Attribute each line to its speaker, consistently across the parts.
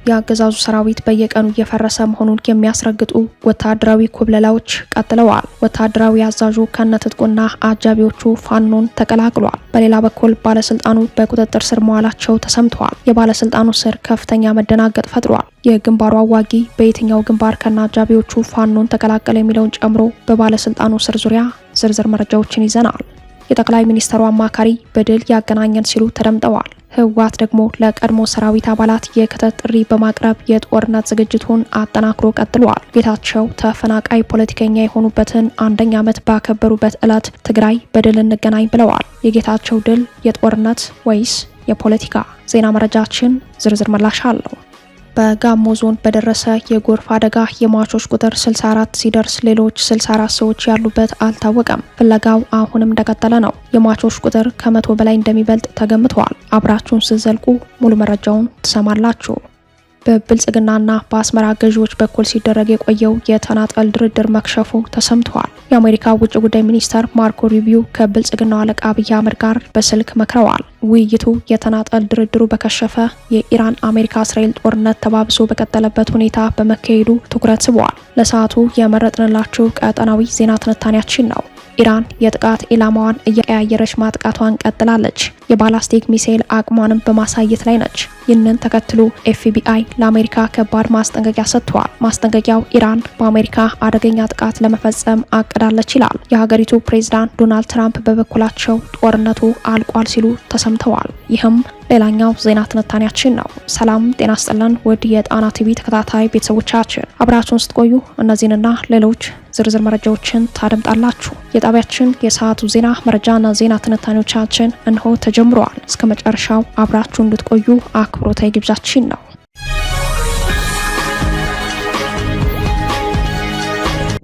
Speaker 1: የአገዛዙ ሰራዊት በየቀኑ እየፈረሰ መሆኑን የሚያስረግጡ ወታደራዊ ኩብለላዎች ቀጥለዋል። ወታደራዊ አዛዡ ከነትጥቁና አጃቢዎቹ ፋኖን ተቀላቅሏል። በሌላ በኩል ባለስልጣኑ በቁጥጥር ስር መዋላቸው ተሰምተዋል። የባለስልጣኑ ስር ከፍተኛ መደናገጥ ፈጥሯል። የግንባሩ አዋጊ በየትኛው ግንባር ከነ አጃቢዎቹ ፋኖን ተቀላቀለ የሚለውን ጨምሮ በባለስልጣኑ ስር ዙሪያ ዝርዝር መረጃዎችን ይዘናል። የጠቅላይ ሚኒስትሩ አማካሪ በድል ያገናኘን ሲሉ ተደምጠዋል። ህወሓት ደግሞ ለቀድሞ ሰራዊት አባላት የክተት ጥሪ በማቅረብ የጦርነት ዝግጅቱን አጠናክሮ ቀጥሏል። ጌታቸው ተፈናቃይ ፖለቲከኛ የሆኑበትን 1ኛ ዓመት ባከበሩበት ዕለት ትግራይ በድል እንገናኝ ብለዋል። የጌታቸው ድል የጦርነት ወይስ የፖለቲካ? ዜና መረጃችን ዝርዝር ምላሽ አለው። በጋሞ ዞን በደረሰ የጎርፍ አደጋ የሟቾች ቁጥር 64 ሲደርስ ሌሎች 64 ሰዎች ያሉበት አልታወቀም። ፍለጋው አሁንም እንደቀጠለ ነው። የሟቾች ቁጥር ከ100 በላይ እንደሚበልጥ ተገምቷል። አብራችሁን ስትዘልቁ ሙሉ መረጃውን ትሰማላችሁ። በብልጽግናና በአስመራ ገዢዎች በኩል ሲደረግ የቆየው የተናጠል ድርድር መክሸፉ ተሰምቷል። የአሜሪካ ውጭ ጉዳይ ሚኒስተር ማርኮ ሩቢዮ ከብልጽግናው አለቃ አብይ አህመድ ጋር በስልክ መክረዋል። ውይይቱ የተናጠል ድርድሩ በከሸፈ የኢራን አሜሪካ እስራኤል ጦርነት ተባብሶ በቀጠለበት ሁኔታ በመካሄዱ ትኩረት ስቧል። ለሰዓቱ የመረጥንላችሁ ቀጠናዊ ዜና ትንታኔያችን ነው። ኢራን የጥቃት ኢላማዋን እየቀያየረች ማጥቃቷን ቀጥላለች። የባላስቲክ ሚሳኤል አቅሟንም በማሳየት ላይ ነች። ይህንን ተከትሎ ኤፍቢአይ ለአሜሪካ ከባድ ማስጠንቀቂያ ሰጥቷል። ማስጠንቀቂያው ኢራን በአሜሪካ አደገኛ ጥቃት ለመፈጸም አቅዳለች ይላል። የሀገሪቱ ፕሬዝዳንት ዶናልድ ትራምፕ በበኩላቸው ጦርነቱ አልቋል ሲሉ ተሰምተዋል። ይህም ሌላኛው ዜና ትንታኔያችን ነው። ሰላም ጤና ስጥልን ውድ የጣና ቲቪ ተከታታይ ቤተሰቦቻችን፣ አብራችሁን ስትቆዩ እነዚህንና ሌሎች ዝርዝር መረጃዎችን ታደምጣላችሁ። የጣቢያችን የሰዓቱ ዜና መረጃና ዜና ትንታኔዎቻችን እንሆ ተጀምረዋል። እስከ መጨረሻው አብራችሁ እንድትቆዩ አክብሮታዊ ግብዣችን ነው።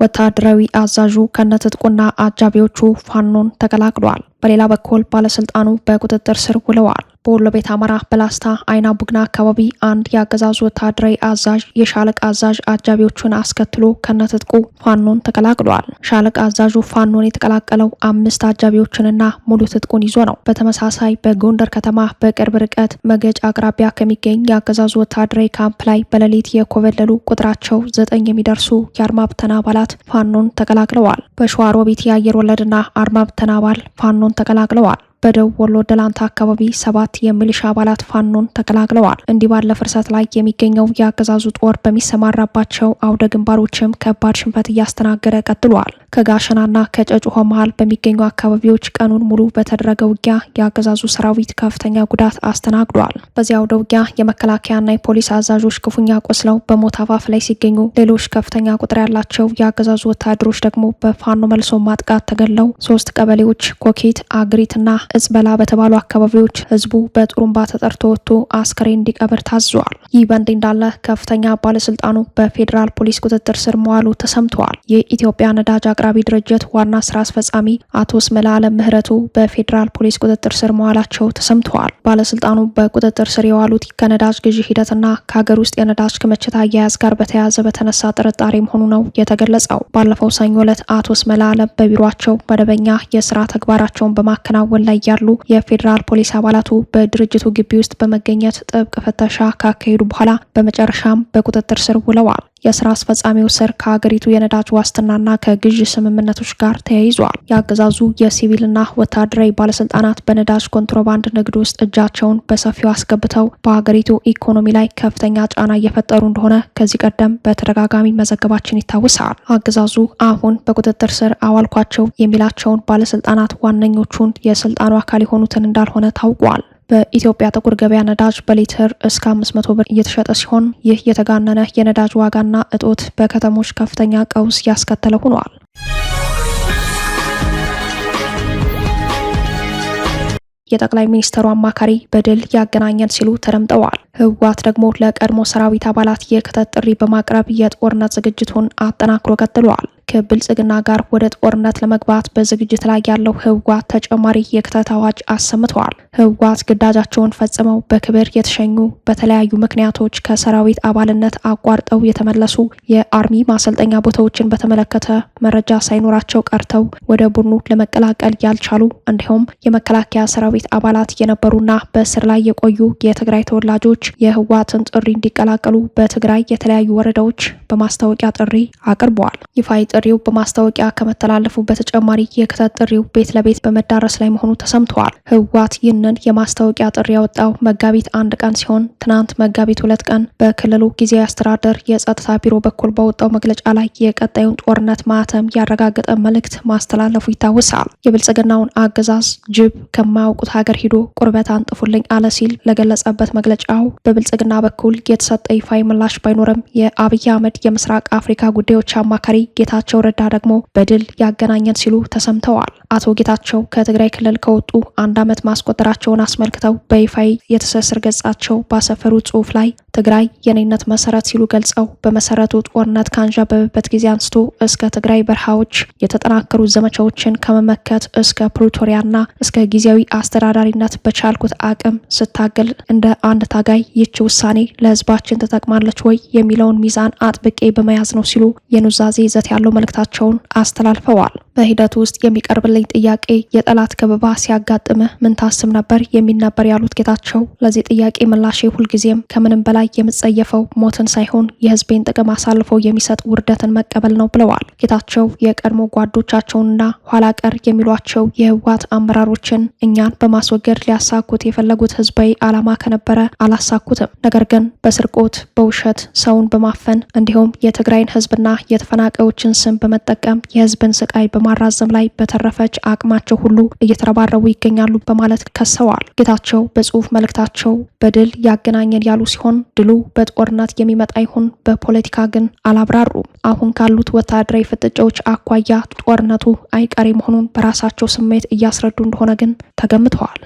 Speaker 1: ወታደራዊ አዛዡ ከነትጥቁና አጃቢዎቹ ፋኖን ተቀላቅሏል። በሌላ በኩል ባለስልጣኑ በቁጥጥር ስር ውለዋል። በወሎ ቤት አማራ በላስታ አይና ቡግና አካባቢ አንድ የአገዛዙ ወታደራዊ አዛዥ የሻለቃ አዛዥ አጃቢዎቹን አስከትሎ ከነትጥቁ ፋኖን ተቀላቅሏል። ሻለቃ አዛዡ ፋኖን የተቀላቀለው 5 አጃቢዎችንና ሙሉ ትጥቁን ይዞ ነው። በተመሳሳይ በጎንደር ከተማ በቅርብ ርቀት መገጭ አቅራቢያ ከሚገኝ የአገዛዙ ወታደራዊ ካምፕ ላይ በሌሊት የኮበለሉ ቁጥራቸው 9 የሚደርሱ የአድማ ብተና አባላት ፋኖን ተቀላቅለዋል። በሸዋሮቢት የአየር ወለድና አድማ ብተና አባል ፋኖን ተቀላቅለዋል። በደቡብ ወሎ ደላንታ አካባቢ 7 የሚሊሻ አባላት ፋኖን ተቀላቅለዋል። እንዲህ ባለ ፍርሰት ላይ የሚገኘው የአገዛዙ ጦር በሚሰማራባቸው አውደ ግንባሮችም ከባድ ሽንፈት እያስተናገደ ቀጥሏል። ከጋሸናና ከጨጭሆ መሃል በሚገኙ አካባቢዎች ቀኑን ሙሉ በተደረገ ውጊያ የአገዛዙ ሰራዊት ከፍተኛ ጉዳት አስተናግዷል። በዚያ አውደ ውጊያ የመከላከያና የፖሊስ አዛዦች ክፉኛ ቆስለው በሞት አፋፍ ላይ ሲገኙ፣ ሌሎች ከፍተኛ ቁጥር ያላቸው የአገዛዙ ወታደሮች ደግሞ በፋኖ መልሶ ማጥቃት ተገለው 3 ቀበሌዎች ኮኬት፣ አግሪትና እጽበላ በተባሉ አካባቢዎች ህዝቡ በጥሩምባ ተጠርቶ ወጥቶ አስከሬን እንዲቀብር ታዟል። ይህ በእንዲህ እንዳለ ከፍተኛ ባለስልጣኑ በፌዴራል ፖሊስ ቁጥጥር ስር መዋሉ ተሰምተዋል። የኢትዮጵያ ነዳጅ አቅራቢ ድርጅት ዋና ስራ አስፈጻሚ አቶ እስመላለም ምህረቱ በፌዴራል ፖሊስ ቁጥጥር ስር መዋላቸው ተሰምተዋል። ባለስልጣኑ በቁጥጥር ስር የዋሉት ከነዳጅ ግዢ ሂደትና ከሀገር ውስጥ የነዳጅ ክምችት አያያዝ ጋር በተያያዘ በተነሳ ጥርጣሬ መሆኑ ነው የተገለጸው። ባለፈው ሰኞ ዕለት አቶ እስመላለም በቢሮአቸው መደበኛ የስራ ተግባራቸውን በማከናወን ላይ ያሉ የፌዴራል ፖሊስ አባላቱ በድርጅቱ ግቢ ውስጥ በመገኘት ጥብቅ ፍተሻ ካካሄዱ በኋላ በመጨረሻም በቁጥጥር ስር ውለዋል። የስራ አስፈጻሚው ስር ከሀገሪቱ የነዳጅ ዋስትናና ከግዥ ስምምነቶች ጋር ተያይዟል። የአገዛዙ የሲቪልና ወታደራዊ ባለስልጣናት በነዳጅ ኮንትሮባንድ ንግድ ውስጥ እጃቸውን በሰፊው አስገብተው በሀገሪቱ ኢኮኖሚ ላይ ከፍተኛ ጫና እየፈጠሩ እንደሆነ ከዚህ ቀደም በተደጋጋሚ መዘገባችን ይታወሳል። አገዛዙ አሁን በቁጥጥር ስር አዋልኳቸው የሚላቸውን ባለስልጣናት ዋነኞቹን የስልጣኑ አካል የሆኑትን እንዳልሆነ ታውቋል። በኢትዮጵያ ጥቁር ገበያ ነዳጅ በሊትር እስከ 500 ብር እየተሸጠ ሲሆን ይህ የተጋነነ የነዳጅ ዋጋና እጦት በከተሞች ከፍተኛ ቀውስ ያስከተለ ሆኗል። የጠቅላይ ሚኒስትሩ አማካሪ በድል ያገናኘን ሲሉ ተደምጠዋል። ህወሓት ደግሞ ለቀድሞ ሰራዊት አባላት የክተት ጥሪ በማቅረብ የጦርነት ዝግጅቱን አጠናክሮ ቀጥሏል። ከብልጽግና ጋር ወደ ጦርነት ለመግባት በዝግጅት ላይ ያለው ህወሓት ተጨማሪ የክተት አዋጅ አሰምተዋል። ህወሓት ግዳጃቸውን ፈጽመው በክብር የተሸኙ በተለያዩ ምክንያቶች ከሰራዊት አባልነት አቋርጠው የተመለሱ የአርሚ ማሰልጠኛ ቦታዎችን በተመለከተ መረጃ ሳይኖራቸው ቀርተው ወደ ቡድኑ ለመቀላቀል ያልቻሉ እንዲሁም የመከላከያ ሰራዊት አባላት የነበሩና በእስር ላይ የቆዩ የትግራይ ተወላጆች የህወሓትን ጥሪ እንዲቀላቀሉ በትግራይ የተለያዩ ወረዳዎች በማስታወቂያ ጥሪ አቅርበዋል። ይፋዊ ጥሪው በማስታወቂያ ከመተላለፉ በተጨማሪ የክተት ጥሪው ቤት ለቤት በመዳረስ ላይ መሆኑ ተሰምተዋል። ህወሓት ይህንን የማስታወቂያ ጥሪ ያወጣው መጋቢት 1 ቀን ሲሆን ትናንት መጋቢት 2 ቀን በክልሉ ጊዜያዊ አስተዳደር የጸጥታ ቢሮ በኩል ባወጣው መግለጫ ላይ የቀጣዩን ጦርነት ማህተም ያረጋገጠ መልእክት ማስተላለፉ ይታወሳል። የብልጽግናውን አገዛዝ ጅብ ከማያውቁት ሀገር ሂዶ ቁርበት አንጥፉልኝ አለ ሲል ለገለጸበት መግለጫው በብልጽግና በኩል የተሰጠ ይፋዊ ምላሽ ባይኖርም የአብይ አህመድ የምስራቅ አፍሪካ ጉዳዮች አማካሪ ጌታቸው ረዳ ደግሞ በድል ያገናኘን ሲሉ ተሰምተዋል። አቶ ጌታቸው ከትግራይ ክልል ከወጡ 1 ዓመት ማስቆጠራቸውን አስመልክተው በይፋዊ የትስስር ገጻቸው ባሰፈሩት ጽሑፍ ላይ ትግራይ የኔነት መሰረት ሲሉ ገልጸው በመሰረቱ ጦርነት ካንዣበበበት ጊዜ አንስቶ እስከ ትግራይ በረሃዎች የተጠናከሩ ዘመቻዎችን ከመመከት እስከ ፕሪቶሪያና እስከ ጊዜያዊ አስተዳዳሪነት በቻልኩት አቅም ስታገል እንደ አንድ ታጋይ ይህች ውሳኔ ለህዝባችን ትጠቅማለች ወይ የሚለውን ሚዛን አጥብቄ በመያዝ ነው ሲሉ የኑዛዜ ይዘት ያለው መልእክታቸውን አስተላልፈዋል። በሂደቱ ውስጥ የሚቀርብልኝ ጥያቄ የጠላት ከበባ ሲያጋጥምህ ምን ታስብ ነበር የሚል ነበር ያሉት ጌታቸው ለዚህ ጥያቄ ምላሼ ሁልጊዜም ከምንም በላይ የምጸየፈው ሞትን ሳይሆን የህዝቤን ጥቅም አሳልፎ የሚሰጥ ውርደትን መቀበል ነው ብለዋል። ጌታቸው የቀድሞ ጓዶቻቸውንና ኋላ ቀር የሚሏቸው የህወሓት አመራሮችን እኛን በማስወገድ ሊያሳኩት የፈለጉት ህዝባዊ ዓላማ ከነበረ አላሳኩትም። ነገር ግን በስርቆት በውሸት ሰውን በማፈን እንዲሁም የትግራይን ህዝብና የተፈናቃዮችን ስም በመጠቀም የህዝብን ስቃይ በማራዘም ላይ በተረፈች አቅማቸው ሁሉ እየተረባረቡ ይገኛሉ በማለት ከሰዋል። ጌታቸው በጽሁፍ መልእክታቸው በድል ያገናኘን ያሉ ሲሆን ድሉ በጦርነት የሚመጣ ይሁን በፖለቲካ ግን አላብራሩም። አሁን ካሉት ወታደራዊ ፍጥጫዎች አኳያ ጦርነቱ አይቀሬ መሆኑን በራሳቸው ስሜት እያስረዱ እንደሆነ ግን ተገምተዋል።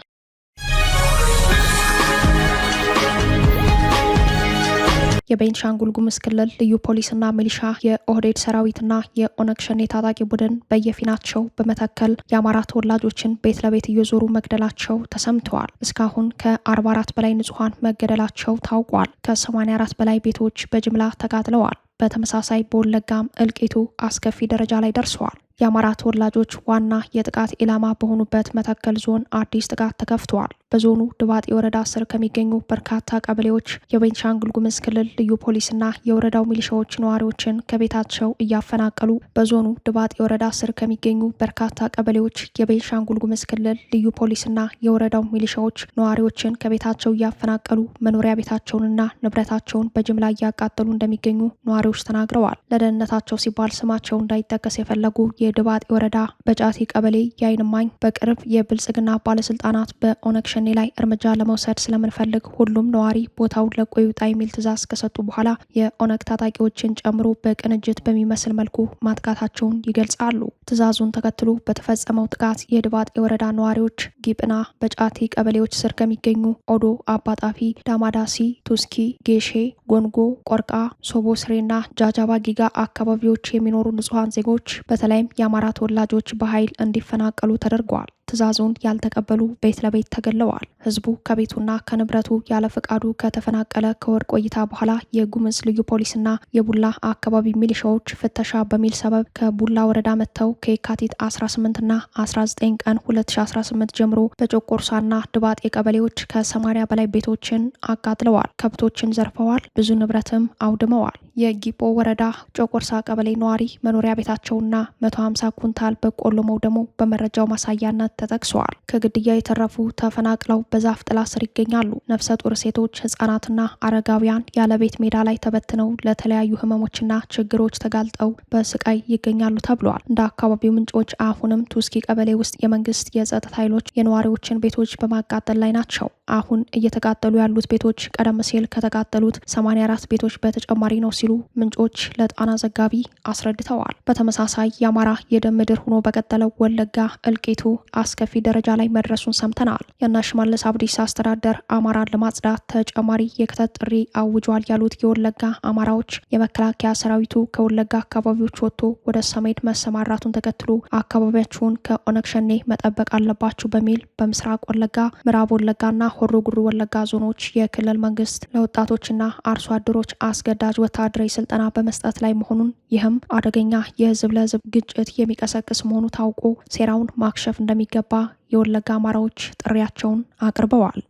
Speaker 1: የቤንሻንጉል ጉሙዝ ክልል ልዩ ፖሊስና ሚሊሻ የኦህዴድ ሰራዊትና የኦነግ ሸኔ ታጣቂ ቡድን በየፊናቸው በመተከል የአማራ ተወላጆችን ቤት ለቤት እየዞሩ መግደላቸው ተሰምተዋል። እስካሁን ከ44 በላይ ንጹሐን መገደላቸው ታውቋል። ከ84 በላይ ቤቶች በጅምላ ተቃጥለዋል። በተመሳሳይ በወለጋም እልቂቱ አስከፊ ደረጃ ላይ ደርሰዋል። የአማራ ተወላጆች ዋና የጥቃት ኢላማ በሆኑበት መተከል ዞን አዲስ ጥቃት ተከፍተዋል። በዞኑ ድባጤ ወረዳ ስር ከሚገኙ በርካታ ቀበሌዎች የቤንሻንጉል ጉሙዝ ክልል ልዩ ፖሊስና የወረዳው ሚሊሻዎች ነዋሪዎችን ከቤታቸው እያፈናቀሉ በዞኑ ድባጤ ወረዳ ስር ከሚገኙ በርካታ ቀበሌዎች የቤንሻንጉል ጉሙዝ ክልል ልዩ ፖሊስና የወረዳው ሚሊሻዎች ነዋሪዎችን ከቤታቸው እያፈናቀሉ መኖሪያ ቤታቸውንና ንብረታቸውን በጅምላ እያቃጠሉ እንደሚገኙ ነዋሪዎች ተናግረዋል። ለደህንነታቸው ሲባል ስማቸው እንዳይጠቀስ የፈለጉ የድባጤ ወረዳ በጫቲ ቀበሌ የዓይን እማኝ በቅርብ የብልጽግና ባለስልጣናት በኦነግ ሸኔ ላይ እርምጃ ለመውሰድ ስለምንፈልግ ሁሉም ነዋሪ ቦታውን ለቆ ይውጣ የሚል ትዕዛዝ ከሰጡ በኋላ የኦነግ ታጣቂዎችን ጨምሮ በቅንጅት በሚመስል መልኩ ማጥቃታቸውን ይገልጻሉ። ትዕዛዙን ተከትሎ በተፈጸመው ጥቃት የድባጤ ወረዳ ነዋሪዎች ጊጵና በጫቲ ቀበሌዎች ስር ከሚገኙ ኦዶ፣ አባጣፊ፣ ዳማዳሲ፣ ቱስኪ፣ ጌሼ፣ ጎንጎ፣ ቆርቃ፣ ሶቦስሬና ጃጃባ ጊጋ አካባቢዎች የሚኖሩ ንጹሐን ዜጎች በተለይም የአማራ ተወላጆች በኃይል እንዲፈናቀሉ ተደርገዋል። ትዕዛዙን ያልተቀበሉ ቤት ለቤት ተገለዋል። ህዝቡ ከቤቱና ከንብረቱ ያለ ፈቃዱ ከተፈናቀለ ከወር ቆይታ በኋላ የጉሙዝ ልዩ ፖሊስና የቡላ አካባቢ ሚሊሻዎች ፍተሻ በሚል ሰበብ ከቡላ ወረዳ መጥተው ከየካቲት 18ና 19 ቀን 2018 ጀምሮ በጮቆርሳና ድባጤ ቀበሌዎች ከ80 በላይ ቤቶችን አቃጥለዋል። ከብቶችን ዘርፈዋል። ብዙ ንብረትም አውድመዋል። የጊጶ ወረዳ ጮቆርሳ ቀበሌ ነዋሪ መኖሪያ ቤታቸውና 150 ኩንታል በቆሎ መውደሙ በመረጃው ማሳያነት ተጠቅሰዋል። ከግድያ የተረፉ ተፈናቅለው በዛፍ ጥላ ስር ይገኛሉ። ነፍሰ ጡር ሴቶች፣ ህጻናትና አረጋውያን ያለ ቤት ሜዳ ላይ ተበትነው ለተለያዩ ህመሞችና ችግሮች ተጋልጠው በስቃይ ይገኛሉ ተብሏል። እንደ አካባቢው ምንጮች አሁንም ቱስኪ ቀበሌ ውስጥ የመንግስት የጸጥታ ኃይሎች የነዋሪዎችን ቤቶች በማቃጠል ላይ ናቸው። አሁን እየተቃጠሉ ያሉት ቤቶች ቀደም ሲል ከተቃጠሉት 84 ቤቶች በተጨማሪ ነው ሲሉ ምንጮች ለጣና ዘጋቢ አስረድተዋል። በተመሳሳይ የአማራ የደም ምድር ሆኖ በቀጠለው ወለጋ እልቂቱ አስከፊ ደረጃ ላይ መድረሱን ሰምተናል። የእነ ሽመልስ አብዲሳ አስተዳደር አማራን ለማጽዳት ተጨማሪ የክተት ጥሪ አውጇል ያሉት የወለጋ አማራዎች የመከላከያ ሰራዊቱ ከወለጋ አካባቢዎች ወጥቶ ወደ ሰሜን መሰማራቱን ተከትሎ አካባቢያቸውን ከኦነግ ሸኔ መጠበቅ አለባችሁ በሚል በምስራቅ ወለጋ፣ ምዕራብ ወለጋና ሆሮ ጉሩ ወለጋ ዞኖች የክልል መንግስት ለወጣቶችና አርሶ አደሮች አስገዳጅ ወታደራዊ ስልጠና በመስጠት ላይ መሆኑን፣ ይህም አደገኛ የህዝብ ለህዝብ ግጭት የሚቀሰቅስ መሆኑ ታውቆ ሴራውን ማክሸፍ እንደሚገባ የወለጋ አማራዎች ጥሪያቸውን አቅርበዋል።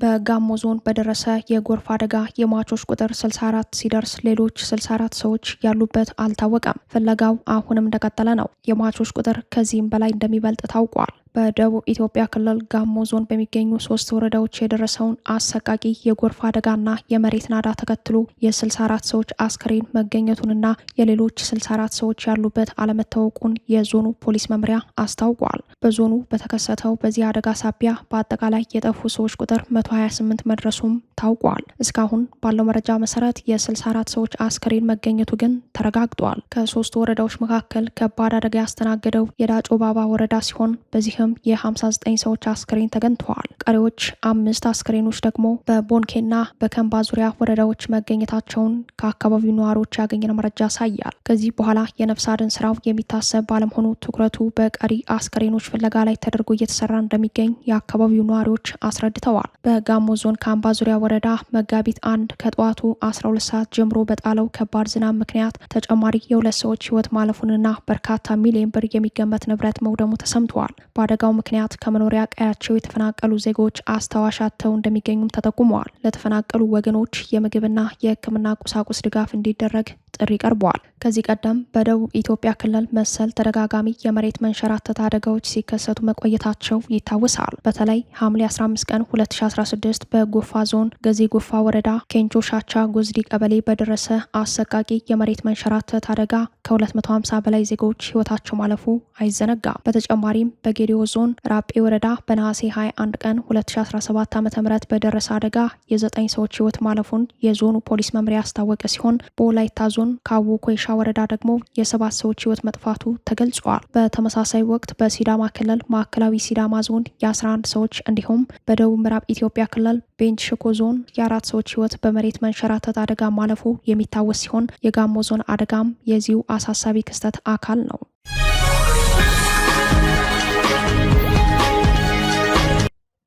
Speaker 1: በጋሞ ዞን በደረሰ የጎርፍ አደጋ የሟቾች ቁጥር 64 ሲደርስ ሌሎች 64 ሰዎች ያሉበት አልታወቀም። ፍለጋው አሁንም እንደቀጠለ ነው። የሟቾች ቁጥር ከዚህም በላይ እንደሚበልጥ ታውቋል። በደቡብ ኢትዮጵያ ክልል ጋሞ ዞን በሚገኙ 3 ወረዳዎች የደረሰውን አሰቃቂ የጎርፍ አደጋና የመሬት ናዳ ተከትሎ የ64 ሰዎች አስከሬን መገኘቱንና የሌሎች 64 ሰዎች ያሉበት አለመታወቁን የዞኑ ፖሊስ መምሪያ አስታውቋል። በዞኑ በተከሰተው በዚህ አደጋ ሳቢያ በአጠቃላይ የጠፉ ሰዎች ቁጥር 128 መድረሱም ታውቋል። እስካሁን ባለው መረጃ መሰረት የ64 ሰዎች አስከሬን መገኘቱ ግን ተረጋግጧል። ከ3 ወረዳዎች መካከል ከባድ አደጋ ያስተናገደው የዳጮ ባባ ወረዳ ሲሆን በዚህ የ59 ሰዎች አስክሬን ተገኝተዋል። ቀሪዎች 5 አስክሬኖች ደግሞ በቦንኬና በከምባ ዙሪያ ወረዳዎች መገኘታቸውን ከአካባቢው ነዋሪዎች ያገኘነው መረጃ ያሳያል። ከዚህ በኋላ የነፍስ አድን ስራው የሚታሰብ ባለመሆኑ ትኩረቱ በቀሪ አስክሬኖች ፍለጋ ላይ ተደርጎ እየተሰራ እንደሚገኝ የአካባቢው ነዋሪዎች አስረድተዋል። በጋሞ ዞን ካምባ ዙሪያ ወረዳ መጋቢት 1 ከጠዋቱ 12 ሰዓት ጀምሮ በጣለው ከባድ ዝናብ ምክንያት ተጨማሪ የ2 ሰዎች ህይወት ማለፉንና በርካታ ሚሊዮን ብር የሚገመት ንብረት መውደሙ ተሰምተዋል። በአደጋው ምክንያት ከመኖሪያ ቀያቸው የተፈናቀሉ ዜጎች አስታዋሽ አጥተው እንደሚገኙም ተጠቁመዋል። ለተፈናቀሉ ወገኖች የምግብና የሕክምና ቁሳቁስ ድጋፍ እንዲደረግ ጥሪ ቀርበዋል። ከዚህ ቀደም በደቡብ ኢትዮጵያ ክልል መሰል ተደጋጋሚ የመሬት መንሸራተት አደጋዎች ሲከሰቱ መቆየታቸው ይታወሳል። በተለይ ሐምሌ 15 ቀን 2016 በጎፋ ዞን ገዜ ጎፋ ወረዳ ኬንቾ ሻቻ ጎዝዲ ቀበሌ በደረሰ አሰቃቂ የመሬት መንሸራተት አደጋ ከ250 በላይ ዜጎች ህይወታቸው ማለፉ አይዘነጋም። በተጨማሪም በጌዲዮ ዞን ራጴ ወረዳ በነሐሴ 21 ቀን 2017 ዓ.ም በደረሰ አደጋ የ9 ሰዎች ህይወት ማለፉን የዞኑ ፖሊስ መምሪያ ያስታወቀ ሲሆን በወላይታ ዞን ካዎ ኮይሻ ወረዳ ደግሞ የ7 ሰዎች ህይወት መጥፋቱ ተገልጿል። በተመሳሳይ ወቅት በሲዳማ ክልል ማዕከላዊ ሲዳማ ዞን የ11 ሰዎች እንዲሁም በደቡብ ምዕራብ ኢትዮጵያ ክልል ቤንች ሸኮ ዞን የ4 ሰዎች ህይወት በመሬት መንሸራተት አደጋ ማለፉ የሚታወስ ሲሆን የጋሞ ዞን አደጋም የዚሁ አሳሳቢ ክስተት አካል ነው።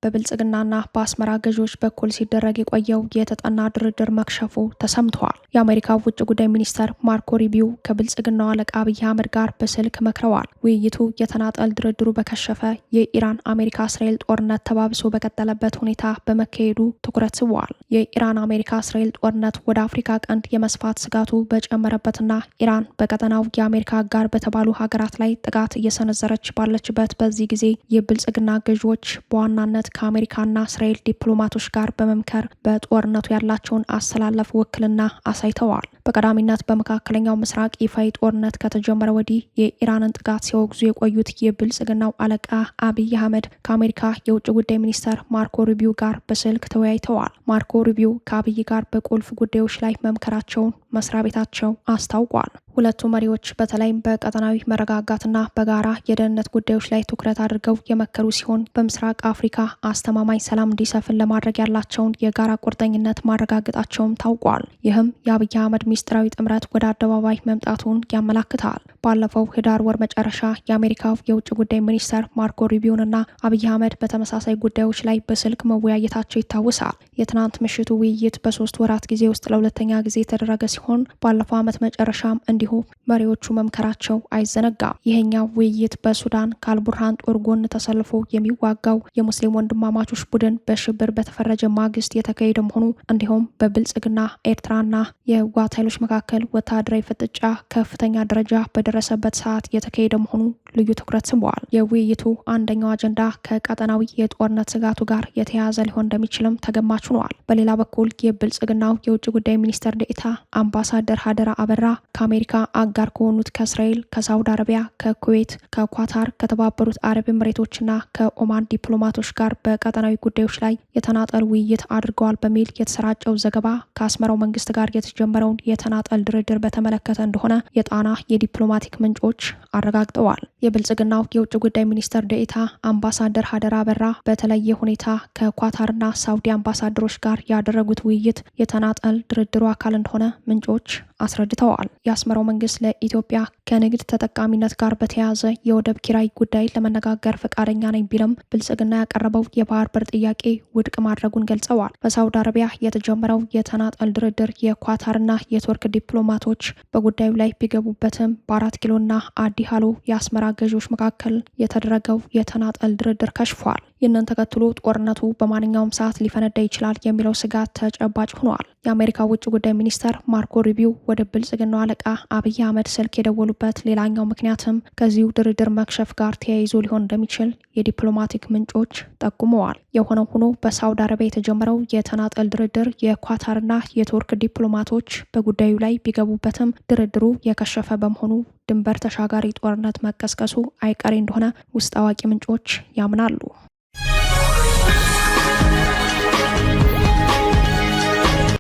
Speaker 1: በብልጽግናና በአስመራ ገዢዎች በኩል ሲደረግ የቆየው የተጠና ድርድር መክሸፉ ተሰምተዋል። የአሜሪካ ውጭ ጉዳይ ሚኒስተር ማርኮ ሩቢዮ ከብልጽግናው አለቃ አብይ አህመድ ጋር በስልክ መክረዋል። ውይይቱ የተናጠል ድርድሩ በከሸፈ የኢራን አሜሪካ እስራኤል ጦርነት ተባብሶ በቀጠለበት ሁኔታ በመካሄዱ ትኩረት ስበዋል። የኢራን አሜሪካ እስራኤል ጦርነት ወደ አፍሪካ ቀንድ የመስፋት ስጋቱ በጨመረበትና ኢራን በቀጠናው የአሜሪካ አጋር በተባሉ ሀገራት ላይ ጥቃት እየሰነዘረች ባለችበት በዚህ ጊዜ የብልጽግና ገዢዎች በዋናነት ከአሜሪካና እስራኤል ዲፕሎማቶች ጋር በመምከር በጦርነቱ ያላቸውን አሰላለፍ ውክልና አሳይተዋል። በቀዳሚነት በመካከለኛው ምስራቅ ይፋዊ ጦርነት ከተጀመረ ወዲህ የኢራንን ጥቃት ሲወግዙ የቆዩት የብልጽግናው አለቃ አብይ አህመድ ከአሜሪካ የውጭ ጉዳይ ሚኒስተር ማርኮ ሩቢዮ ጋር በስልክ ተወያይተዋል። ማርኮ ሩቢዮ ከአብይ ጋር በቁልፍ ጉዳዮች ላይ መምከራቸውን መስሪያ ቤታቸው አስታውቋል። ሁለቱ መሪዎች በተለይም በቀጠናዊ መረጋጋትና በጋራ የደህንነት ጉዳዮች ላይ ትኩረት አድርገው የመከሩ ሲሆን በምስራቅ አፍሪካ አስተማማኝ ሰላም እንዲሰፍን ለማድረግ ያላቸውን የጋራ ቁርጠኝነት ማረጋገጣቸውም ታውቋል። ይህም የአብይ አህመድ ሚስጥራዊ ጥምረት ወደ አደባባይ መምጣቱን ያመላክታል። ባለፈው ህዳር ወር መጨረሻ የአሜሪካው የውጭ ጉዳይ ሚኒስተር ማርኮ ሩቢዮንና አብይ አህመድ በተመሳሳይ ጉዳዮች ላይ በስልክ መወያየታቸው ይታወሳል። የትናንት ምሽቱ ውይይት በ3 ወራት ጊዜ ውስጥ ለሁለተኛ ጊዜ የተደረገ ሲሆን ባለፈው ዓመት መጨረሻም እንዲሁ መሪዎቹ መምከራቸው አይዘነጋም። ይሄኛው ውይይት በሱዳን ከአልቡርሃን ጦር ጎን ተሰልፎ የሚዋጋው የሙስሊም ወንድማማቾች ቡድን በሽብር በተፈረጀ ማግስት የተካሄደ መሆኑ እንዲሁም በብልጽግና ኤርትራና የህወሓት ኃይሎች መካከል ወታደራዊ ፍጥጫ ከፍተኛ ደረጃ በደረሰ ባልደረሰበት ሰዓት የተካሄደ መሆኑ ልዩ ትኩረት ስበዋል። የውይይቱ አንደኛው አጀንዳ ከቀጠናዊ የጦርነት ስጋቱ ጋር የተያያዘ ሊሆን እንደሚችልም ተገማች ሆኗል። በሌላ በኩል የብልጽግናው የውጭ ጉዳይ ሚኒስትር ዴኤታ አምባሳደር ሀደራ አበራ ከአሜሪካ አጋር ከሆኑት ከእስራኤል፣ ከሳውዲ አረቢያ፣ ከኩዌት፣ ከኳታር፣ ከተባበሩት አረብ ኤምሬቶችና ከኦማን ዲፕሎማቶች ጋር በቀጠናዊ ጉዳዮች ላይ የተናጠል ውይይት አድርገዋል በሚል የተሰራጨው ዘገባ ከአስመራው መንግስት ጋር የተጀመረውን የተናጠል ድርድር በተመለከተ እንደሆነ የጣና የዲፕሎማቲክ ምንጮች አረጋግጠዋል። የብልጽግናው የውጭ ጉዳይ ሚኒስትር ዴኤታ አምባሳደር ሀደራ አበራ በተለየ ሁኔታ ከኳታርና ሳውዲ አምባሳደሮች ጋር ያደረጉት ውይይት የተናጠል ድርድሩ አካል እንደሆነ ምንጮች አስረድተዋል። የአስመራው መንግስት ለኢትዮጵያ ከንግድ ተጠቃሚነት ጋር በተያያዘ የወደብ ኪራይ ጉዳይ ለመነጋገር ፈቃደኛ ነኝ ቢልም ብልጽግና ያቀረበው የባህር በር ጥያቄ ውድቅ ማድረጉን ገልጸዋል። በሳውዲ አረቢያ የተጀመረው የተናጠል ድርድር የኳታርና የቱርክ ዲፕሎማቶች በጉዳዩ ላይ ቢገቡበትም በ4 ኪሎና አዲ ሃሎ የአስመራ ገዢዎች መካከል የተደረገው የተናጠል ድርድር ከሽፏል። ይህንን ተከትሎ ጦርነቱ በማንኛውም ሰዓት ሊፈነዳ ይችላል የሚለው ስጋት ተጨባጭ ሆኗል። የአሜሪካ ውጭ ጉዳይ ሚኒስተር ማርኮ ሩቢዮ ወደ ብልጽግናው አለቃ አብይ አህመድ ስልክ የደወሉበት ሌላኛው ምክንያትም ከዚሁ ድርድር መክሸፍ ጋር ተያይዞ ሊሆን እንደሚችል የዲፕሎማቲክ ምንጮች ጠቁመዋል። የሆነው ሆኖ በሳውዲ አረቢያ የተጀመረው የተናጠል ድርድር የኳታርና የቱርክ ዲፕሎማቶች በጉዳዩ ላይ ቢገቡበትም ድርድሩ የከሸፈ በመሆኑ ድንበር ተሻጋሪ ጦርነት መቀስቀሱ አይቀሬ እንደሆነ ውስጥ አዋቂ ምንጮች ያምናሉ።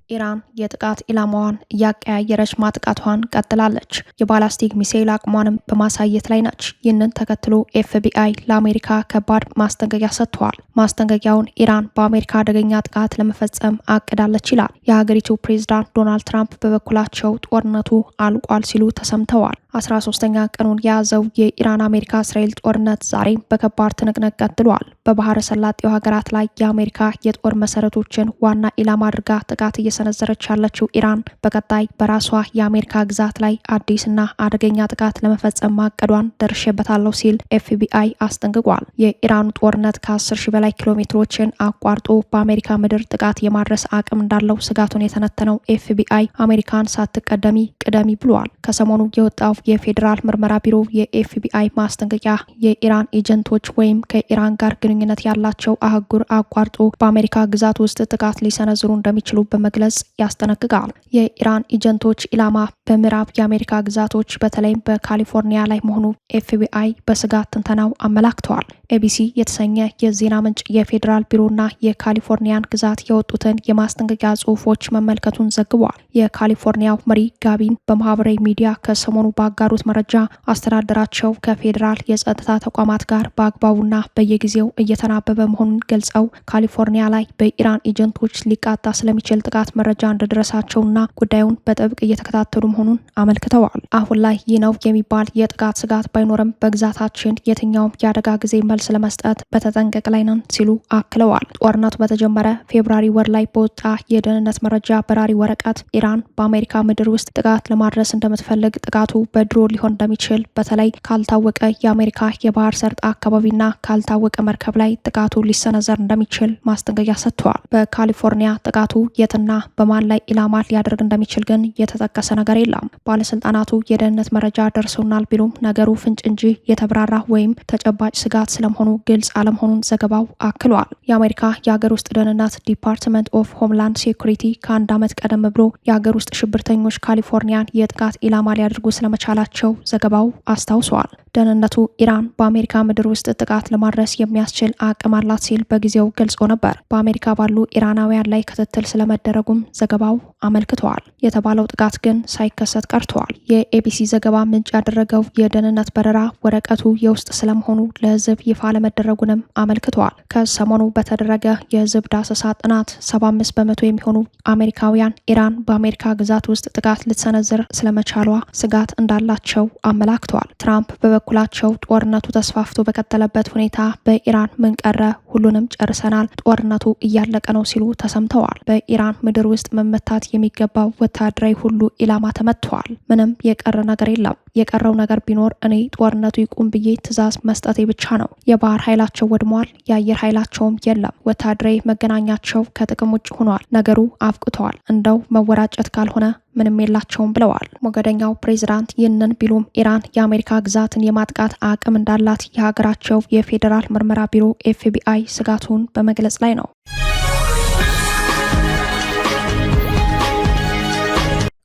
Speaker 1: ኢራን የጥቃት ኢላማዋን እያቀያየረች ማጥቃቷን ቀጥላለች። የባላስቲክ ሚሳኤል አቅሟንም በማሳየት ላይ ነች። ይህንን ተከትሎ ኤፍቢአይ ለአሜሪካ ከባድ ማስጠንቀቂያ ሰጥቷል። ማስጠንቀቂያውን ኢራን በአሜሪካ አደገኛ ጥቃት ለመፈጸም አቅዳለች ይላል። የሀገሪቱ ፕሬዝዳንት ዶናልድ ትራምፕ በበኩላቸው ጦርነቱ አልቋል ሲሉ ተሰምተዋል። 13ኛ ቀኑን የያዘው የኢራን አሜሪካ እስራኤል ጦርነት ዛሬም በከባድ ትንቅንቅ ቀጥሏል። በባህረ ሰላጤው ሀገራት ላይ የአሜሪካ የጦር መሰረቶችን ዋና ኢላማ አድርጋ ጥቃት እየሰነዘረች ያለችው ኢራን በቀጣይ በራሷ የአሜሪካ ግዛት ላይ አዲስና አደገኛ ጥቃት ለመፈጸም ማቀዷን ደርሼበታለሁ ሲል ኤፍቢአይ አስጠንቅቋል። የኢራኑ ጦርነት ከ10 ሺህ በላይ ኪሎ ሜትሮችን አቋርጦ በአሜሪካ ምድር ጥቃት የማድረስ አቅም እንዳለው ስጋቱን የተነተነው ኤፍቢአይ አሜሪካን ሳትቀደሚ ቅደሚ ብሏል። ከሰሞኑ የወጣው የፌዴራል ምርመራ ቢሮ የኤፍቢአይ ማስጠንቀቂያ የኢራን ኤጀንቶች ወይም ከኢራን ጋር ግንኙነት ያላቸው አህጉር አቋርጦ በአሜሪካ ግዛት ውስጥ ጥቃት ሊሰነዝሩ እንደሚችሉ በመግለጽ ያስጠነቅቃል። የኢራን ኤጀንቶች ኢላማ በምዕራብ የአሜሪካ ግዛቶች በተለይም በካሊፎርኒያ ላይ መሆኑ ኤፍቢአይ በስጋት ትንተናው አመላክተዋል። ኤቢሲ የተሰኘ የዜና ምንጭ የፌዴራል ቢሮና የካሊፎርኒያን ግዛት የወጡትን የማስጠንቀቂያ ጽሑፎች መመልከቱን ዘግቧል። የካሊፎርኒያው መሪ ጋቢን በማህበራዊ ሚዲያ ከሰሞኑ ባጋሩት መረጃ አስተዳደራቸው ከፌዴራል የጸጥታ ተቋማት ጋር በአግባቡና በየጊዜው እየተናበበ መሆኑን ገልጸው ካሊፎርኒያ ላይ በኢራን ኤጀንቶች ሊቃጣ ስለሚችል ጥቃት መረጃ እንደደረሳቸውና ጉዳዩን በጥብቅ እየተከታተሉ መሆኑን አመልክተዋል። አሁን ላይ ይህ ነው የሚባል የጥቃት ስጋት ባይኖርም በግዛታችን የትኛውም የአደጋ ጊዜ መልስ ለመስጠት በተጠንቀቅ ላይ ነን ሲሉ አክለዋል። ጦርነቱ በተጀመረ ፌብራሪ ወር ላይ በወጣ የደህንነት መረጃ በራሪ ወረቀት ኢራን በአሜሪካ ምድር ውስጥ ጥቃት ለማድረስ እንደምትፈልግ ጥቃቱ በድሮን ሊሆን እንደሚችል በተለይ ካልታወቀ የአሜሪካ የባህር ሰርጥ አካባቢና ካልታወቀ መርከብ ላይ ጥቃቱ ሊሰነዘር እንደሚችል ማስጠንቀቂያ ሰጥተዋል። በካሊፎርኒያ ጥቃቱ የትና በማን ላይ ኢላማ ሊያደርግ እንደሚችል ግን የተጠቀሰ ነገር የለም። ባለስልጣናቱ የደህንነት መረጃ ደርሶናል ቢሉም ነገሩ ፍንጭ እንጂ የተብራራ ወይም ተጨባጭ ስጋት ስለመሆኑ ግልጽ አለመሆኑን ዘገባው አክሏል። የአሜሪካ የሀገር ውስጥ ደህንነት ዲፓርትመንት ኦፍ ሆምላንድ ሴኩሪቲ ከአንድ ዓመት ቀደም ብሎ የሀገር ውስጥ ሽብርተኞች ካሊፎርኒያን የጥቃት ኢላማ ሊያደርጉ ስለመቻላቸው ዘገባው አስታውሷል። ደህንነቱ ኢራን በአሜሪካ ምድር ውስጥ ጥቃት ለማድረስ የሚያስችል አቅም አላት ሲል በጊዜው ገልጾ ነበር። በአሜሪካ ባሉ ኢራናውያን ላይ ክትትል ስለመደረጉም ዘገባው አመልክተዋል። የተባለው ጥቃት ግን ሳይከሰት ቀርተዋል። የኤቢሲ ዘገባ ምንጭ ያደረገው የደህንነት በረራ ወረቀቱ የውስጥ ስለመሆኑ ለሕዝብ ይፋ ለመደረጉንም አመልክተዋል። ከሰሞኑ በተደረገ የሕዝብ ዳሰሳ ጥናት 75 በመቶ የሚሆኑ አሜሪካውያን ኢራን በአሜሪካ ግዛት ውስጥ ጥቃት ልትሰነዝር ስለመቻሏ ስጋት እንዳላቸው አመላክተዋል። ትራምፕ በበኩላቸው ጦርነቱ ተስፋፍቶ በቀጠለበት ሁኔታ በኢራን ምን ቀረ? ሁሉንም ጨርሰናል፣ ጦርነቱ እያለቀ ነው ሲሉ ተሰምተዋል። በኢራን ምድር ውስጥ መመታት የሚገባው ወታደራዊ ሁሉ ኢላማ ተመትተዋል። ምንም የቀረ ነገር የለም። የቀረው ነገር ቢኖር እኔ ጦርነቱ ይቁም ብዬ ትዕዛዝ መስጠቴ ብቻ ነው። የባህር ኃይላቸው ወድሟል፣ የአየር ኃይላቸውም የለም። ወታደራዊ መገናኛቸው ከጥቅም ውጭ ሆኗል። ነገሩ አብቅተዋል። እንደው መወራጨት ካልሆነ ምንም የላቸውም ብለዋል። ሞገደኛው ፕሬዝዳንት ይህንን ቢሉም ኢራን የአሜሪካ ግዛትን የማጥቃት አቅም እንዳላት የሀገራቸው የፌዴራል ምርመራ ቢሮ ኤፍቢአይ ስጋቱን በመግለጽ ላይ ነው።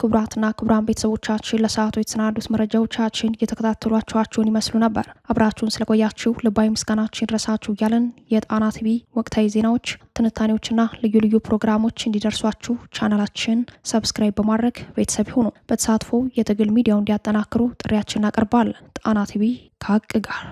Speaker 1: ክቡራትና ክቡራን ቤተሰቦቻችን ለሰዓቱ የተሰናዱት መረጃዎቻችን እየተከታተሏችኋችሁን ይመስሉ ነበር። አብራችሁን ስለቆያችሁ ልባዊ ምስጋናችን ይድረሳችሁ እያለን የጣና ቲቪ ወቅታዊ ዜናዎች፣ ትንታኔዎችና ልዩ ልዩ ፕሮግራሞች እንዲደርሷችሁ ቻናላችን ሰብስክራይብ በማድረግ ቤተሰብ ይሁኑ። በተሳትፎ የትግል ሚዲያው እንዲያጠናክሩ ጥሪያችን እናቀርባለን። ጣና ቲቪ ከሀቅ ጋር